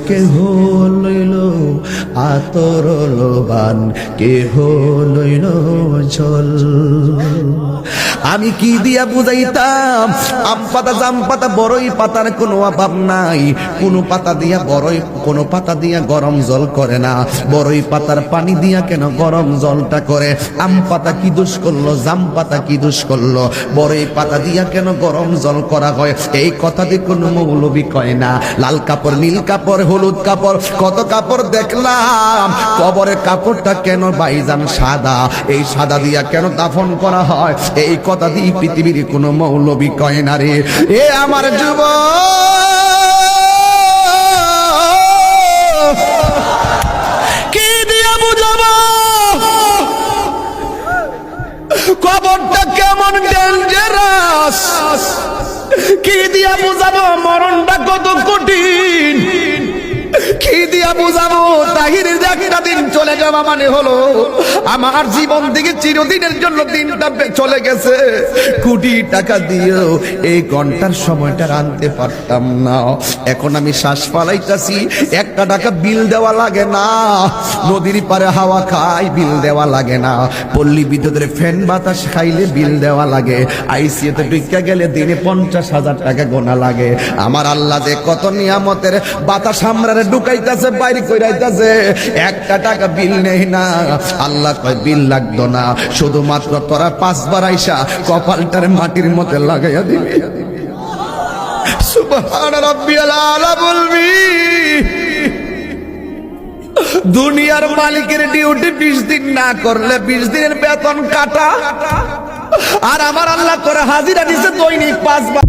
কেহ লইল আতর লোবান, কেহ লইল জল। আমি কি দিয়া বুঝাইতাম? আম পাতা, জাম পাতা, বড়ই পাতার কোনো অভাব নাই। কোনো পাতা দিয়া বড়ই, কোনো পাতা দিয়া গরম জল করে না। বড়ই পাতার পানি দিয়া কেন গরম জলটা করে? আম পাতা কি দোষ করলো? জাম পাতা কি দোষ করলো? বড়ই পাতা দিয়া কেন গরম জল করা হয়? এই কথা দিয়ে কোনো মৌলবি কয় না। লাল কাপড়, নীল কাপড়, হলুদ কাপড়, কত কাপড় দেখলাম। কবরের কাপড়টা কেন ভাইজান সাদা? এই সাদা দিয়া কেন দাফন করা হয়? এই কথা দিয়ে পৃথিবীর কোনো মৌলবি কয় না রে। এ আমার যুবক, কি দিয়া বুঝাবো কবরটা কেমন ডেঞ্জারাস? কি দিয়া বুঝাবো মরণটা কত কঠিন? কি দিয়া বুঝাবো তাহিরের একটা দিন চলে যাওয়া মানে হলো আমার জীবন থেকে চিরদিনের জন্য দিনটা চলে গেছে। কোটি টাকা দিয়েও এই ঘন্টার সময়টা আনতে পারতাম না। এখন আমি শ্বাস ফালাইতাছি, 1 টাকা বিল দেওয়া লাগে না। নদীর পারে হাওয়া খাই, বিল দেওয়া লাগে না। পল্লী বিদ্যুতের ফ্যান বাতাস খাইলে বিল দেওয়া লাগে। আইসিইউতে ঢুকে গেলে দিনে 50,000 টাকা গোনা লাগে। আমার আল্লাহ যে কত নিয়ামতের বাতাস আমরারে ঢুকাইতাছে, বাইরে কইরাইতাছে, 1 টাকা বিল নেই না। আল্লাহ কয় বিল লাগতো না, শুধুমাত্র তোরা 5 বার আইসা কপালটার মাটির মধ্যে লাগাইয়া দিবি। সুবহান রাব্বিয়াল আলা বলবি। দুনিয়ার মালিকের ডিউটি 20 দিন না করলে 20 দিনের বেতন কাটা। আর আমার আল্লাহ করে হাজিরা দিছে দৈনিক 5 বার।